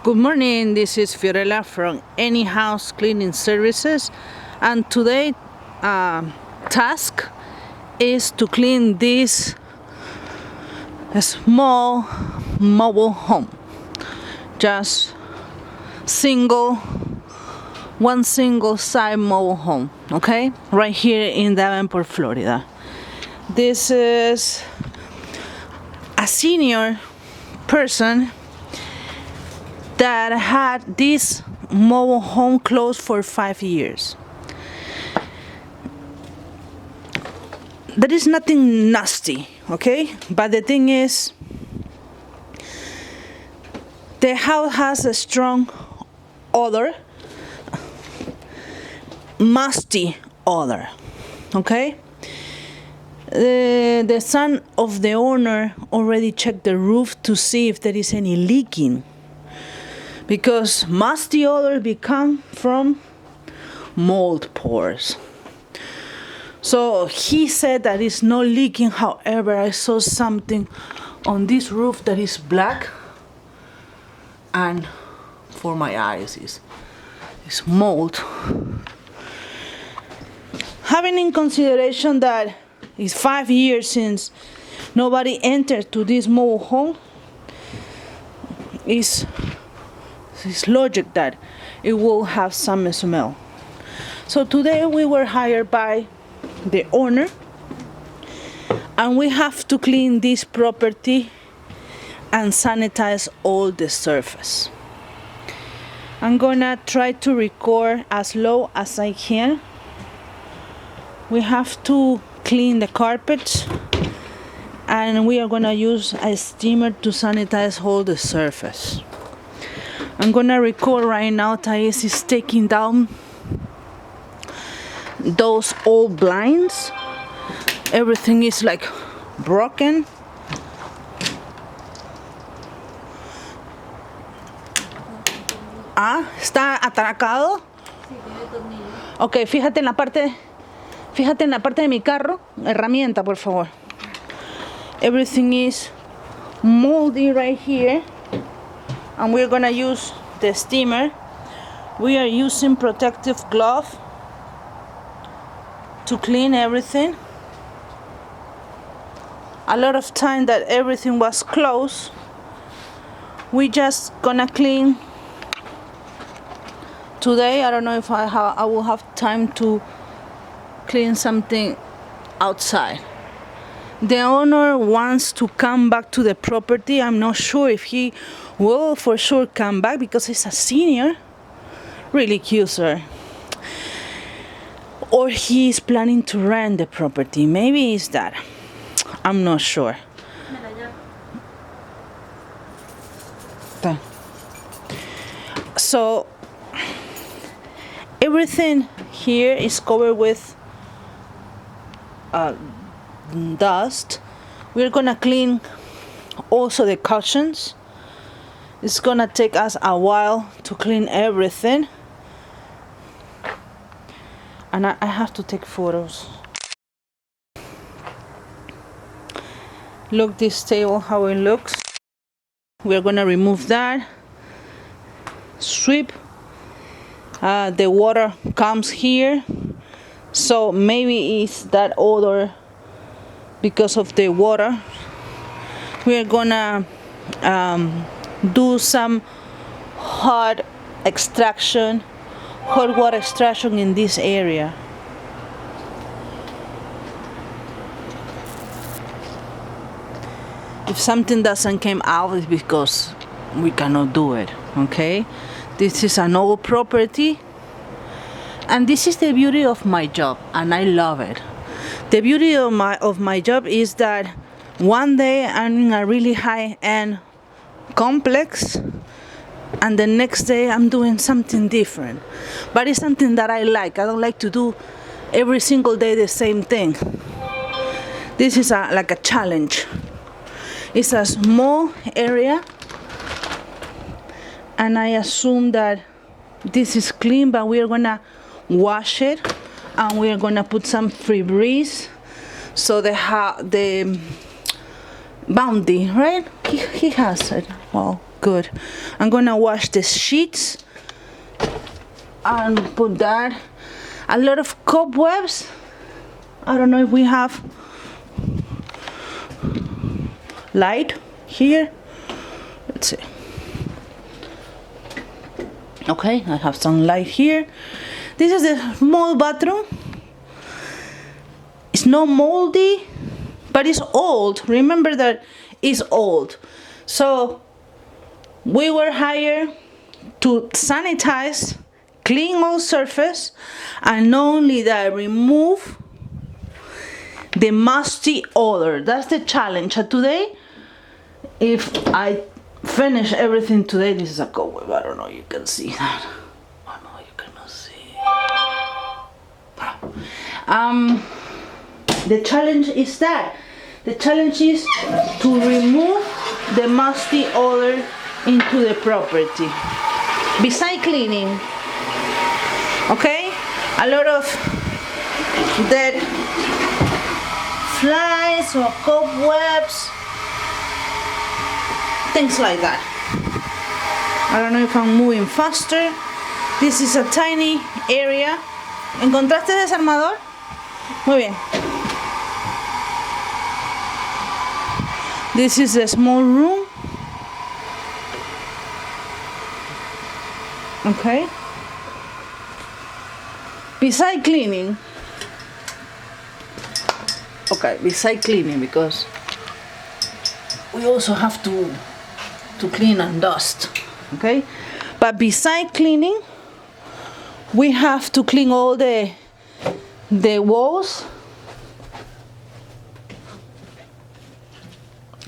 Good morning, this is Fiorella from Any House Cleaning Services, and today task is to clean this small mobile home. Just one single side mobile home, okay? Right here in Davenport, Florida. This is a senior person that had this mobile home closed for 5 years. There is nothing nasty, okay? But the thing is, the house has a strong odor, musty odor, okay? The son of the owner already checked the roof to see if there is any leaking, because musty odor become from mold pores. So he said that it's no leaking. However, I saw something on this roof that is black, and for my eyes is mold. Having in consideration that it's 5 years since nobody entered to this mobile home, it's logic that it will have some smell. So today we were hired by the owner, and we have to clean this property and sanitize all the surface. I'm gonna try to record as low as I can. We have to clean the carpets, and we are gonna use a steamer to sanitize all the surface. I'm gonna record right now. Thais is taking down those old blinds. Everything is like broken. ¿Está atracado? Ok, fíjate en la parte de mi carro. Herramienta, por favor. Everything is moldy right here, and we're gonna use the steamer. We are using protective glove to clean everything. A lot of time that everything was closed, we just gonna clean today. I don't know if I will have time to clean something outside. The owner wants to come back to the property. I'm not sure if he will for sure come back, because he's a senior. Really cute, sir. Or he's planning to rent the property. Maybe it's that. I'm not sure. So everything here is covered with dust. We're gonna clean also the cushions. It's gonna take us a while to clean everything, and I have to take photos. Look, this table, how it looks. We're gonna remove that. Sweep. The water comes here, so maybe it's that odor because of the water. We're gonna do some hot water extraction in this area. If something doesn't come out, it's because we cannot do it, okay? This is an old property, and this is the beauty of my job, and I love it. The beauty of my job is that one day I'm in a really high-end complex, and the next day I'm doing something different. But it's something that I like. I don't like to do every single day the same thing. This is like a challenge. It's a small area, and I assume that this is clean, but we're gonna wash it, and we're gonna put some Febreze so the bounty, right? He has it. Well, Good. I'm gonna wash the sheets and put that. A lot of cobwebs. I don't know if we have light here. Let's see. Okay, I have some light here. This is the small bathroom. It's not moldy, but it's old. Remember that it's old. So we were hired to sanitize, clean all surface, and not only that, remove the musty odor. That's the challenge. Today, if I finish everything today, this is a cobweb. I don't know, you can see that. Oh no, you cannot see. The challenge is that. The challenge is to remove the musty odor into the property. Besides cleaning, okay? A lot of dead flies or cobwebs, things like that. I don't know if I'm moving faster. This is a tiny area. ¿Encontraste desarmador? Muy bien. This is a small room. Okay. Besides cleaning, because we also have to clean and dust. Okay. But besides cleaning, we have to clean all the walls,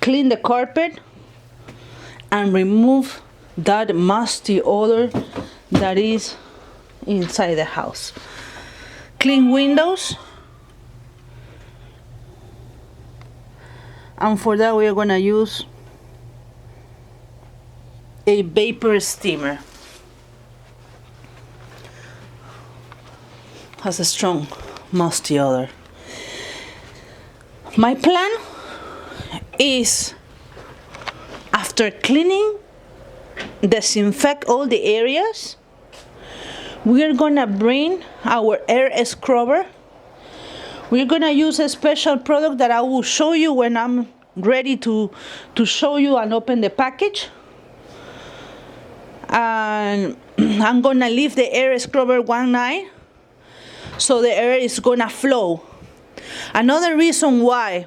clean the carpet, and remove that musty odor that is inside the house. Clean windows, and for that we are gonna use a vapor steamer. Has a strong musty odor. My plan is, after cleaning, disinfect all the areas, we're gonna bring our air scrubber. We're gonna use a special product that I will show you when I'm ready to show you and open the package. And I'm gonna leave the air scrubber one night so the air is gonna flow. Another reason why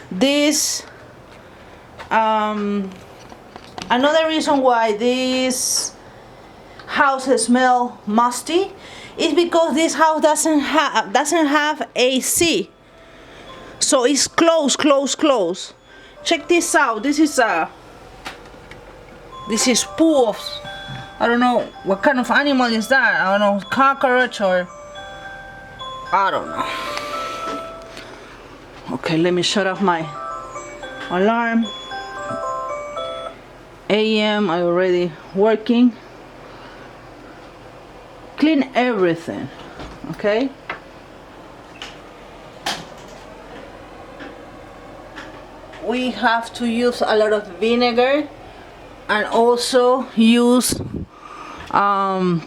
this house smells musty is because this house doesn't have AC, so it's closed. Check this out. This is poo of, I don't know what kind of animal is that. I don't know, cockroach or I don't know. Okay, let me shut off my alarm. AM, I already working. Clean everything, okay? We have to use a lot of vinegar and also use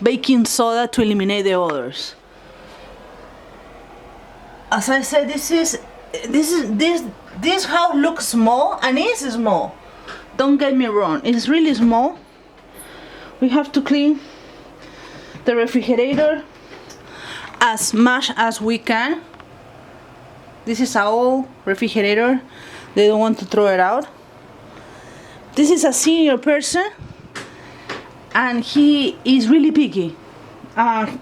baking soda to eliminate the odors. As I said, this house looks small, and it is small. Don't get me wrong, it's really small. We have to clean the refrigerator as much as we can. This is our old refrigerator. They don't want to throw it out. This is a senior person, and he is really picky. I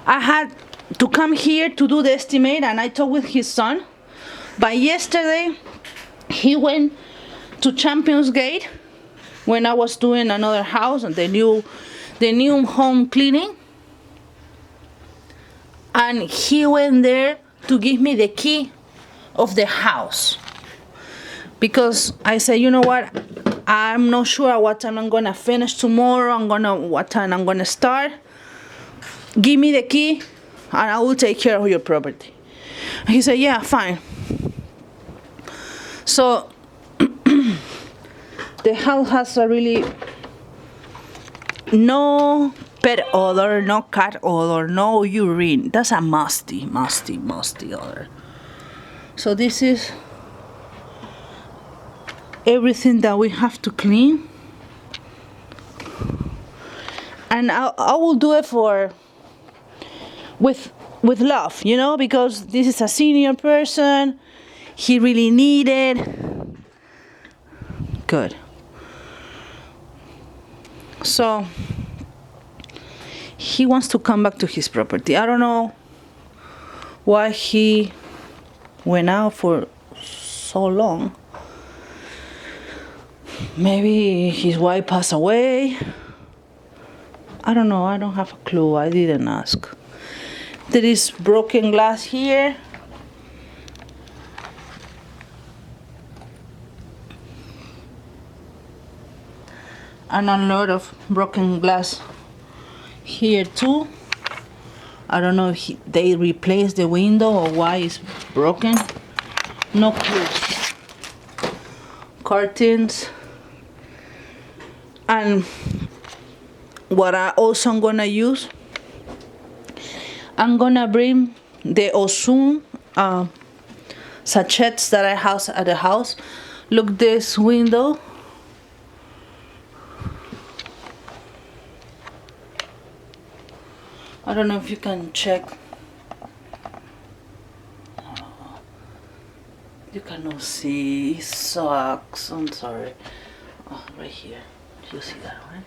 had to come here to do the estimate, and I talked with his son. But yesterday, he went to Champions Gate when I was doing another house and the new home cleaning, and he went there to give me the key of the house, because I said, you know what, I'm not sure what time I'm gonna finish tomorrow. What time I'm gonna start. Give me the key and I will take care of your property. He said, yeah, fine. So The house has a really no pet odor, no cat odor, no urine. That's a musty odor. So this is everything that we have to clean, and I will do it with love, you know, because this is a senior person. He really needed. Good. So he wants to come back to his property. I don't know why he went out for so long. Maybe his wife passed away. I don't know. I don't have a clue. I didn't ask. There is broken glass here. And a lot of broken glass here too. I don't know if they replaced the window or why it's broken. No clue. Curtains. And what I also am gonna use, I'm gonna bring the Ozone sachets that I have at the house. Look, this window. I don't know if you can check. You cannot see. It sucks. I'm sorry. Oh, right here. You see that, right?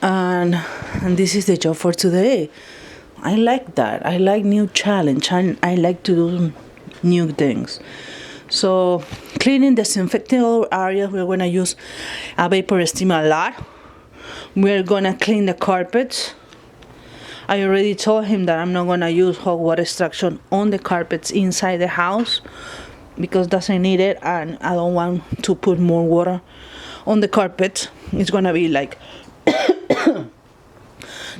And this is the job for today. I like that. I like new challenge. I like to do new things. So cleaning, disinfecting all areas. We're gonna use a vapor steam a lot. We're gonna clean the carpets. I already told him that I'm not gonna use hot water extraction on the carpets inside the house because doesn't need it, and I don't want to put more water on the carpet. It's gonna be like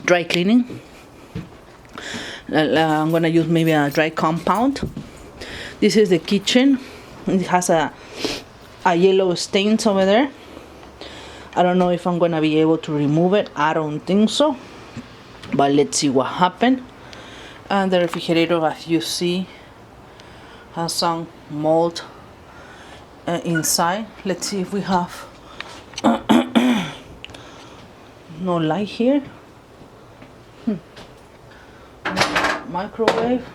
dry cleaning. I'm gonna use maybe a dry compound. This is the kitchen. It has a yellow stains over there. I don't know if I'm gonna be able to remove it. I don't think so, but let's see what happened. And the refrigerator, as you see, has some mold inside. Let's see if we have no light here. Microwave.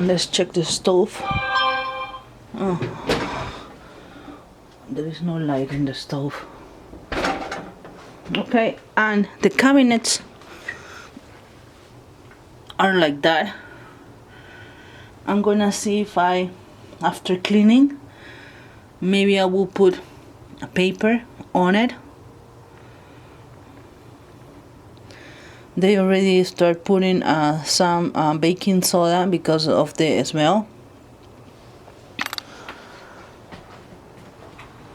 Let's check the stove. Oh, there is no light in the stove. Okay, and the cabinets are like that. I'm gonna see if after cleaning, maybe I will put a paper on it. They already start putting some baking soda because of the smell.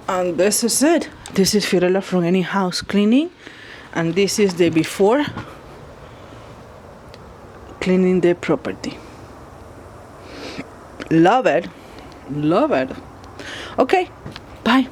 And this is it. This is Fiorella from Any House Cleaning, and this is the before cleaning the property. Love it. Love it. Okay, bye.